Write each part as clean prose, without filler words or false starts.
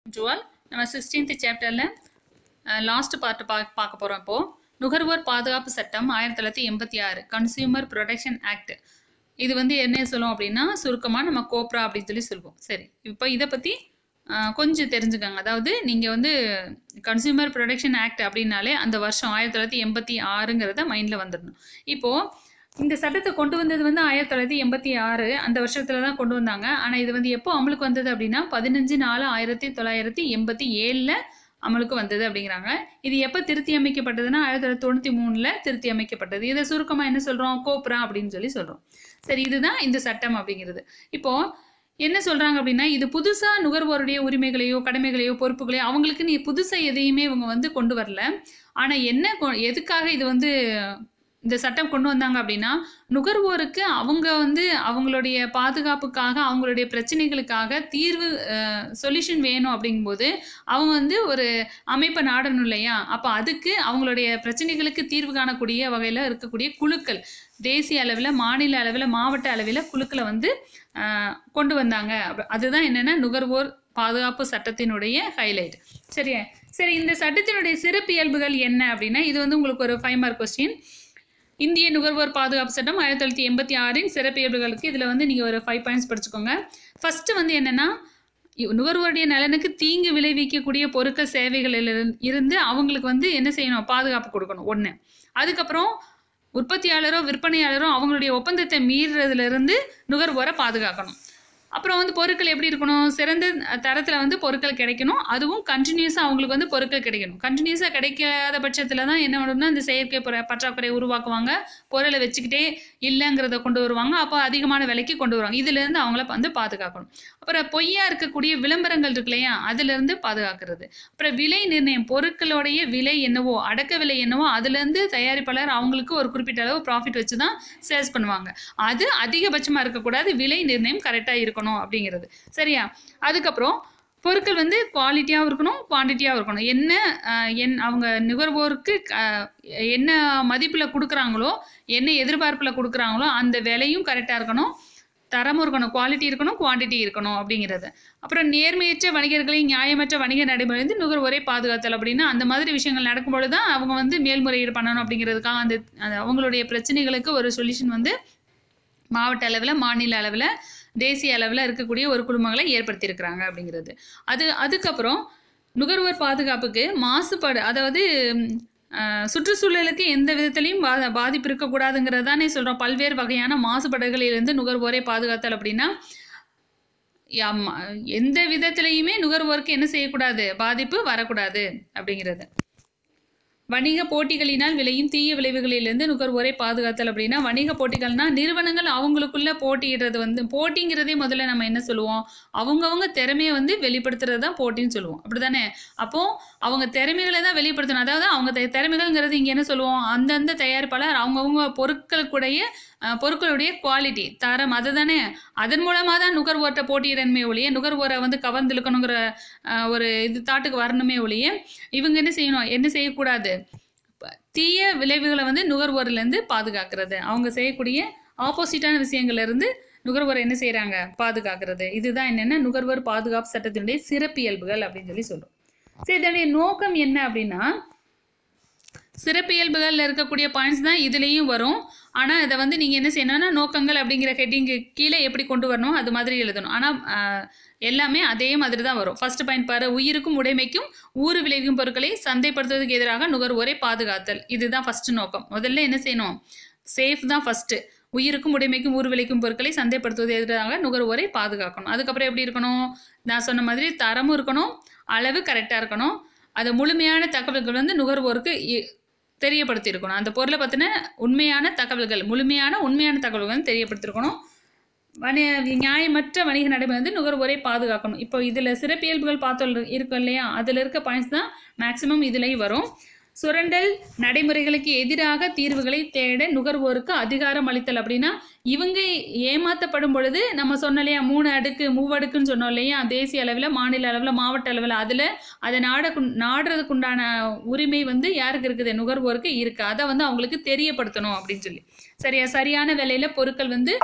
Jewel நம்ம 16th சாப்டர்ல last part பார்க்க போறோம். இப்போ நுகர்வோர் பாதுகாப்பு சட்டம் 1986 கன்சியூமர் ப்ரொடெக்ஷன் ஆக்ட். இது வந்து என்ன சொல்லும் அப்படின்னா சுருக்கமா நம்ம கோப்ரா அப்படின்னு சொல்லுவோம். சரி, இப்போ இதை பத்தி கொஞ்சம் தெரிஞ்சுக்கோங்க. அதாவது நீங்க வந்து கன்சியூமர் ப்ரொடெக்ஷன் ஆக்ட் அப்படின்னாலே அந்த வருஷம் 1986ங்கிறத மைண்ட்ல வந்துடணும். இப்போ இந்த சட்டத்தை கொண்டு வந்தது வந்து 1986 அந்த வருஷத்துல தான் கொண்டு வந்தாங்க. ஆனா இது வந்து எப்போ அமலுக்கு வந்தது அப்படின்னா 15/4/1987 அமலுக்கு வந்தது அப்படிங்கிறாங்க. இது எப்போ திருத்தி அமைக்கப்பட்டதுன்னா 1993 திருத்தி அமைக்கப்பட்டது. இதை சுருக்கமா என்ன சொல்றோம்? கோப்ரா அப்படின்னு சொல்றோம். சரி, இதுதான் இந்த சட்டம் அப்படிங்கிறது. இப்போ என்ன சொல்றாங்க அப்படின்னா, இது புதுசா நுகர்வோருடைய உரிமைகளையோ கடமைகளையோ பொறுப்புகளையோ அவங்களுக்கு நீ புதுசா எதையுமே இவங்க வந்து கொண்டு வரல. ஆனா என்ன எதுக்காக இது வந்து இந்த சட்டம் கொண்டு வந்தாங்க அப்படின்னா, நுகர்வோருக்கு அவங்க வந்து அவங்களுடைய பாதுகாப்புக்காக அவங்களுடைய பிரச்சனைகளுக்காக தீர்வு சொல்யூஷன் வேணும் அப்படிங்கும்போது அவங்க வந்து ஒரு அமைப்பை நாடணும் இல்லையா? அப்போ அதுக்கு அவங்களுடைய பிரச்சனைகளுக்கு தீர்வு காணக்கூடிய வகையில் இருக்கக்கூடிய குழுக்கள், தேசிய அளவில், மாநில அளவில், மாவட்ட அளவில் குழுக்களை வந்து கொண்டு வந்தாங்க. அதுதான் என்னென்னா நுகர்வோர் பாதுகாப்பு சட்டத்தினுடைய ஹைலைட். சரி, இந்த சட்டத்தினுடைய சிறப்பியல்புகள் என்ன அப்படின்னா, இது வந்து உங்களுக்கு ஒரு 5 மார்க் கொஸ்டின். இந்திய நுகர்வோர் பாதுகாப்பு சட்டம் 1986 சிறப்பியல்புகளுக்கு இதில் வந்து நீங்கள் ஒரு 5 பாயிண்ட்ஸ் படிச்சுக்கோங்க. ஃபஸ்ட்டு வந்து என்னென்னா, நுகர்வோருடைய நலனுக்கு தீங்கு விளைவிக்கக்கூடிய பொருட்கள் சேவைகளில் இருந்து அவங்களுக்கு வந்து என்ன செய்யணும்? பாதுகாப்பு கொடுக்கணும் ஒன்று. அதுக்கப்புறம் உற்பத்தியாளரோ விற்பனையாளரோ அவங்களுடைய ஒப்பந்தத்தை மீறுறதுலேருந்து நுகர்வோரை பாதுகாக்கணும். அப்புறம் வந்து பொருட்கள் எப்படி இருக்கணும்? சிறந்த தரத்தில் வந்து பொருட்கள் கிடைக்கணும். அதுவும் கண்டினியூஸாக அவங்களுக்கு வந்து பொருட்கள் கிடைக்கணும். கண்டினியூஸாக கிடைக்காத பட்சத்தில் தான் என்ன பண்ணணும்னா இந்த செயற்கை பற்றாக்குறையை உருவாக்குவாங்க. பொருளை வச்சுக்கிட்டே இல்லைங்கிறத கொண்டு வருவாங்க. அப்போ அதிகமான விலைக்கு கொண்டு வருவாங்க. இதுலேருந்து அவங்கள வந்து பாதுகாக்கணும். அப்புறம் பொய்யா இருக்கக்கூடிய விளம்பரங்கள் இருக்கு இல்லையா? அதுலேருந்து பாதுகாக்கிறது. அப்புறம் விலை நிர்ணயம், பொருட்களுடைய விலை என்னவோ, அடக்க விலை என்னவோ, அதுலேருந்து தயாரிப்பாளர் அவங்களுக்கு ஒரு குறிப்பிட்ட அளவு ப்ராஃபிட் வச்சு தான் சேல்ஸ் பண்ணுவாங்க. அது அதிகபட்சமாக இருக்கக்கூடாது. விலை நிர்ணயம் கரெக்டாக இருக்கணும் அப்படிங்கிறது. சரியா? அதுக்கப்புறம் பொருட்கள் வந்து குவாலிட்டியாகவும் இருக்கணும், குவான்டிட்டியாகவும் இருக்கணும். அவங்க நுகர்வோருக்கு என்ன மதிப்பில் கொடுக்குறாங்களோ, என்ன எதிர்பார்ப்பில் கொடுக்குறாங்களோ அந்த விலையும் கரெக்டாக இருக்கணும், தரமும் இருக்கணும், குவாலிட்டி இருக்கணும், குவான்டிட்டி இருக்கணும் அப்படிங்கிறது. அப்புறம் நேர்மையற்ற வணிகர்களை நியாயமற்ற வணிக நடைமுறை வந்து நுகர்வோரை பாதுகாத்தல் அப்படின்னா அந்த மாதிரி விஷயங்கள் நடக்கும்பொழுது தான் அவங்க வந்து மேல்முறையீடு பண்ணணும் அப்படிங்கிறதுக்காக அந்த அவங்களுடைய பிரச்சனைகளுக்கு ஒரு சொல்யூஷன் வந்து மாவட்ட அளவில், மாநில அளவில், தேசிய அளவில் இருக்கக்கூடிய ஒரு குழுமங்களை ஏற்படுத்தியிருக்கிறாங்க அப்படிங்கிறது. அதுக்கப்புறம் நுகர்வோர் பாதுகாப்புக்கு மாசுபாடு, அதாவது சுற்றுச்சூழலுக்கு எந்த விதத்திலையும் பாதிப்பு இருக்கக்கூடாதுங்கிறது தானே சொல்கிறோம். பல்வேறு வகையான மாசுபாடுகளிலிருந்து நுகர்வோரை பாதுகாத்தல் அப்படின்னா எந்த விதத்திலையுமே நுகர்வோருக்கு என்ன செய்யக்கூடாது? பாதிப்பு வரக்கூடாது அப்படிங்கிறது. வணிக போட்டிகளினால் விளையும் தீய விளைவுகளிலிருந்து நுகர்வோரை பாதுகாத்தல் அப்படின்னா, வணிக போட்டிகள்னா நிறுவனங்கள் அவங்களுக்குள்ள போட்டியிடுறது வந்து, போட்டிங்கிறதே முதல்ல நம்ம என்ன சொல்லுவோம்? அவங்கவுங்க திறமையை வந்து வெளிப்படுத்துறது தான் போட்டின்னு சொல்லுவோம். அப்படிதானே? அப்போ அவங்க திறமைகளை தான் வெளிப்படுத்தணும். அதாவது அவங்க திறமைகள்ங்கிறது இங்கே என்ன சொல்லுவோம்? அந்தந்த தயாரிப்பாளர் அவங்கவுங்க பொருட்களுடைய குவாலிட்டி, தரம், அதுதானே. அதன் மூலமாக தான் நுகர்வோர்கிட்ட போட்டியிடணுமே ஒழிய, நுகர்வோரை வந்து கவர்ந்துழுக்கணுங்கிற ஒரு தாட்டுக்கு வரணுமே ஒழிய, இவங்க என்ன செய்யக்கூடாது? தீய விளைவுகளை வந்து நுகர்வோர்லேருந்து பாதுகாக்கிறது. அவங்க செய்யக்கூடிய ஆப்போசிட்டான விஷயங்கள்லேருந்து நுகர்வோரை என்ன செய்கிறாங்க? பாதுகாக்கிறது. இதுதான் என்னென்ன நுகர்வோர் பாதுகாப்பு சட்டத்தினுடைய சிறப்பியல்புகள் அப்படின்னு சொல்கிறோம். சரி, இதனுடைய நோக்கம் என்ன அப்படின்னா, சிறப்பியல்புகளில் இருக்கக்கூடிய பாயிண்ட்ஸ் தான் இதுலேயும் வரும். ஆனால் இதை வந்து நீங்கள் என்ன செய்யணும்னா நோக்கங்கள் அப்படிங்கிற ஹெட்டிங்கு கீழே எப்படி கொண்டு வரணும் அது மாதிரி எழுதணும். ஆனால் எல்லாமே அதே மாதிரி தான் வரும். ஃபர்ஸ்ட் பாயிண்ட் பாரு, உயிருக்கும் உடைமைக்கும் ஊறு விளைவிக்கும் பொருட்களை சந்தைப்படுத்துவதற்கு எதிராக நுகர்வோரை பாதுகாத்தல். இதுதான் ஃபர்ஸ்ட் நோக்கம். முதல்ல என்ன செய்யணும்? சேஃப் தான் ஃபர்ஸ்ட். உயிருக்கும் உடைமைக்கும் ஊறு விளைவிக்கும் பொருட்களை சந்தைப்படுத்துவதற்கு எதிராக நுகர்வோரை பாதுகாக்கணும். அதுக்கப்புறம் எப்படி இருக்கணும்? நான் சொன்ன மாதிரி தரமும் இருக்கணும், அளவு கரெக்டாக இருக்கணும், அது முழுமையான தகவல்கள் வந்து நுகர்வோருக்கு தெரியப்படுத்தியிருக்கணும். அந்த பொருளை பற்றின உண்மையான தகவல்கள், உண்மையான தகவல்கள் தெரியப்படுத்தியிருக்கணும். நியாயமற்ற வணிக நடைமுறை வந்து நுகர்வோரை பாதுகாக்கணும். இப்போ இதில் சிறப்பியல்புகள் இருக்கும் இல்லையா? அதில் இருக்க பாயிண்ட்ஸ் தான் மேக்சிமம் இதுலேயும் வரும். சுரண்டல் நடைமுறைகளுக்கு எதிராக தீர்வுகளை தேட நுகர்வோருக்கு அதிகாரம் அளித்தல் அப்படின்னா, இவங்க ஏமாற்றப்படும் பொழுது நம்ம சொன்னோம் இல்லையா, 3 அடுக்கு மூவடுக்குன்னு சொன்னோம் இல்லையா, தேசிய அளவில், மாநில அளவில், மாவட்ட அளவில், அதில் அதை நாடுறதுக்குண்டான உரிமை வந்து யாருக்கு இருக்குது? நுகர்வோருக்கு இருக்குது. அதை வந்து அவங்களுக்கு தெரியப்படுத்தணும் அப்படின்னு சொல்லி. சரியான விலையில் பொருட்கள் வந்து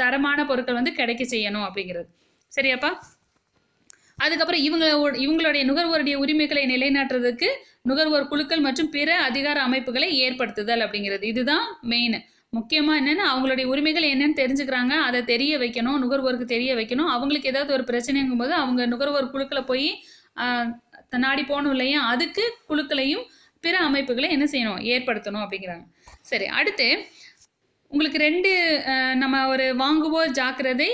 தரமான பொருட்கள் வந்து கிடைக்க செய்யணும் அப்படிங்கிறது. சரியாப்பா? அதுக்கப்புறம் இவங்களுடைய நுகர்வோருடைய உரிமைகளை நிலைநாட்டுறதுக்கு நுகர்வோர் குழுக்கள் மற்றும் பிற அதிகார அமைப்புகளை ஏற்படுத்துதல் அப்படிங்கிறது. இதுதான் மெயின். முக்கியமாக என்னென்னா அவங்களுடைய உரிமைகள் என்னென்னு தெரிஞ்சுக்கிறாங்க, அதை தெரிய வைக்கணும், நுகர்வோருக்கு தெரிய வைக்கணும். அவங்களுக்கு ஏதாவது ஒரு பிரச்சனைங்கும் போது அவங்க நுகர்வோர் குழுக்களை போய் நாடி போகணும் இல்லையா, அதுக்கு குழுக்களையும் பிற அமைப்புகளை என்ன செய்யணும், ஏற்படுத்தணும் அப்படிங்கிறாங்க. சரி, அடுத்து உங்களுக்கு 2 நம்ம ஒரு வாங்குவோர் ஜாக்கிரதை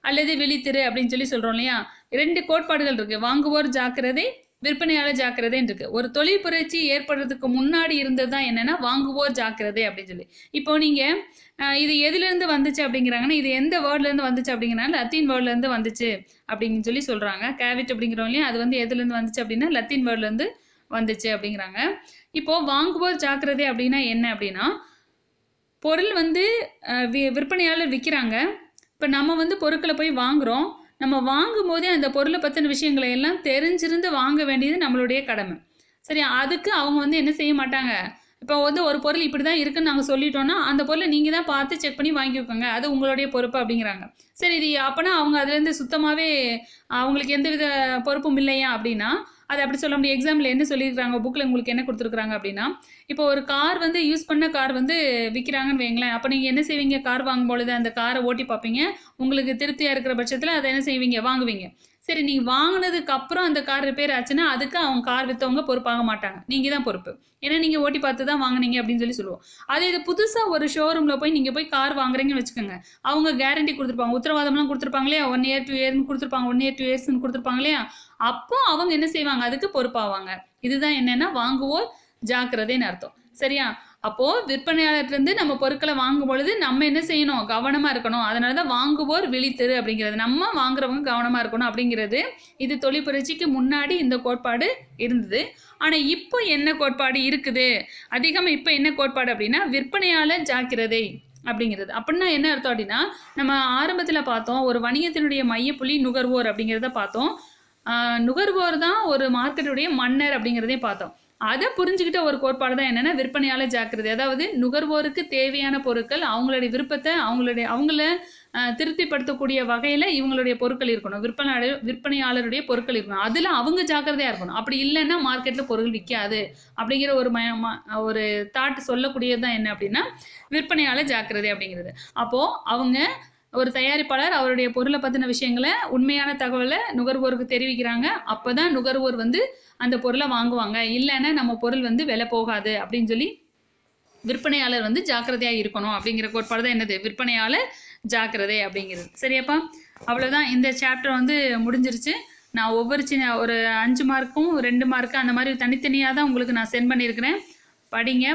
அல்லது விழித்திரு அப்படின்னு சொல்லி சொல்கிறோம் இல்லையா, 2 கோட்பாடுகள் இருக்குது. வாங்குவோர் ஜாக்கிரதை, விற்பனையாளர் ஜாக்கிரதைன்னு இருக்குது. ஒரு தொழில் புரட்சி ஏற்படுறதுக்கு முன்னாடி இருந்தது தான் என்னென்னா வாங்குவோர் ஜாக்கிரதை அப்படின்னு சொல்லி. இப்போ நீங்கள் இது எதுலேருந்து வந்துச்சு அப்படிங்கிறாங்கன்னா, இது எந்த வேர்ட்லேருந்து வந்துச்சு அப்படிங்கிறாங்க, லத்தீன் வேர்ட்லேருந்து வந்துச்சு அப்படின்னு சொல்லி சொல்கிறாங்க. கேவிட் அப்படிங்கிறோம் இல்லையா, அது வந்து எதுலேருந்து வந்துச்சு அப்படின்னா லத்தீன் வேர்ட்லேருந்து வந்துச்சு அப்படிங்கிறாங்க. இப்போது வாங்குவோர் ஜாக்கிரதை அப்படின்னா என்ன அப்படின்னா, பொருள் வந்து விற்பனையாளர் விற்கிறாங்க. இப்போ நம்ம வந்து பொருட்களை போய் வாங்குகிறோம். நம்ம வாங்கும் போதே அந்த பொருளை பற்றின விஷயங்களை எல்லாம் தெரிஞ்சிருந்து வாங்க வேண்டியது நம்மளுடைய கடமை. சரி, அதுக்கு அவங்க வந்து என்ன செய்ய மாட்டாங்க. இப்போ வந்து ஒரு பொருள் இப்படி தான் இருக்குன்னு நாங்கள் சொல்லிட்டோன்னா அந்த பொருளை நீங்கள் தான் பார்த்து செக் பண்ணி வாங்கிக்கோங்க, அது உங்களுடைய பொறுப்பு அப்படிங்கிறாங்க. சரி, இது அப்போனா அவங்க அதுலேருந்து சுத்தமாகவே அவங்களுக்கு எந்தவித பொறுப்பும் இல்லையா அப்படின்னா அது அப்படி சொல்ல முடியும். எக்ஸாம்பிள் என்ன சொல்லியிருக்காங்க, புக்கில் உங்களுக்கு என்ன கொடுத்துருக்குறாங்க அப்படின்னா, இப்போ ஒரு கார் வந்து யூஸ் பண்ண கார் வந்து விற்கிறாங்கன்னு வைங்களேன். அப்போ நீங்கள் என்ன செய்வீங்க, கார் வாங்கும் பொழுது அந்த காரை ஓட்டி பார்ப்பீங்க. உங்களுக்கு திருப்தியாக இருக்கிற பட்சத்தில் அதை என்ன செய்வீங்க, வாங்குவீங்க. சரி, நீங்கள் வாங்கினதுக்கு அப்புறம் அந்த கார் ரிப்பேர் ஆச்சுன்னா அதுக்கு அவங்க கார் விற்றவங்க பொறுப்பாக மாட்டாங்க, நீங்கள் தான் பொறுப்பு. ஏன்னா நீங்கள் ஓட்டி பார்த்து தான் வாங்கினீங்க அப்படின்னு சொல்லி சொல்லுவோம். அதே இது புதுசாக ஒரு ஷோரூமில் போய் நீங்கள் போய் கார் வாங்குறீங்கன்னு வச்சுக்கோங்க. அவங்க கேரண்டி கொடுத்துருப்பாங்க, உத்தரவாதம்லாம் கொடுத்துருப்பாங்க இல்லையா, 1 year 2 yearன்னு கொடுத்துருப்பாங்க, 1 year 2 yearsன்னு கொடுத்துருப்பாங்க இல்லையா. அப்போ அவங்க என்ன செய்வாங்க, அதுக்கு பொறுப்பாவாங்க. இதுதான் என்னென்னா வாங்குவோர் ஜாக்கிரதைன்னு அர்த்தம். சரியா? அப்போது விற்பனையாளர்லேருந்து நம்ம பொருட்களை வாங்கும் பொழுது நம்ம என்ன செய்யணும், கவனமாக இருக்கணும். அதனால தான் வாங்குவோர் விழித்திரு அப்படிங்கிறது, நம்ம வாங்குறவங்க கவனமாக இருக்கணும் அப்படிங்கிறது. இது தொழில் புரட்சிக்கு முன்னாடி இந்த கோட்பாடு இருந்தது. ஆனால் இப்போ என்ன கோட்பாடு இருக்குது, அதிகமாக இப்போ என்ன கோட்பாடு அப்படின்னா விற்பனையாளர் ஜாக்கிரதை அப்படிங்கிறது. அப்படின்னா என்ன அர்த்தம் அப்படின்னா, நம்ம ஆரம்பத்தில் பார்த்தோம் ஒரு வணிகத்தினுடைய மையப்புள்ளி நுகர்வோர் அப்படிங்கிறத பார்த்தோம். நுகர்வோர் தான் ஒரு மார்க்கெட்டுடைய மன்னர் அப்படிங்கிறதையும் பார்த்தோம். அதை புரிஞ்சுக்கிட்ட ஒரு கோட்பாடு தான் என்னென்னா விற்பனையாளர் ஜாக்கிரதை. அதாவது நுகர்வோருக்கு தேவையான பொருட்கள் அவங்களுடைய விருப்பத்தை அவங்கள திருப்திப்படுத்தக்கூடிய வகையில் இவங்களுடைய பொருட்கள் இருக்கணும், விற்பனையாளருடைய பொருட்கள் இருக்கணும். அதில் அவங்க ஜாக்கிரதையாக இருக்கணும். அப்படி இல்லைன்னா மார்க்கெட்டில் பொருள் விற்காது அப்படிங்கிற ஒரு தாட் சொல்லக்கூடியது தான் என்ன அப்படின்னா விற்பனையாளர் ஜாக்கிரதை அப்படிங்கிறது. அப்போது அவங்க ஒரு தயாரிப்பாளர் அவருடைய பொருளை பற்றின விஷயங்களை உண்மையான தகவலை நுகர்வோருக்கு தெரிவிக்கிறாங்க. அப்போ தான் நுகர்வோர் வந்து அந்த பொருளை வாங்குவாங்க. இல்லைன்னா நம்ம பொருள் வந்து விலை போகாது அப்படின்னு சொல்லி விற்பனையாளர் வந்து ஜாக்கிரதையாக இருக்கணும் அப்படிங்கிற கோட்பாடு தான் என்னது, விற்பனையாளர் ஜாக்கிரதை அப்படிங்கிறது. சரியாப்பா? அவ்வளோதான், இந்த சாப்டர் வந்து முடிஞ்சிருச்சு. நான் ஒவ்வொரு ஒரு 5 மார்க்கும் 2 மார்க்கு அந்த மாதிரி தனித்தனியாக தான் உங்களுக்கு நான் சென்ட் பண்ணியிருக்கிறேன். படிங்க.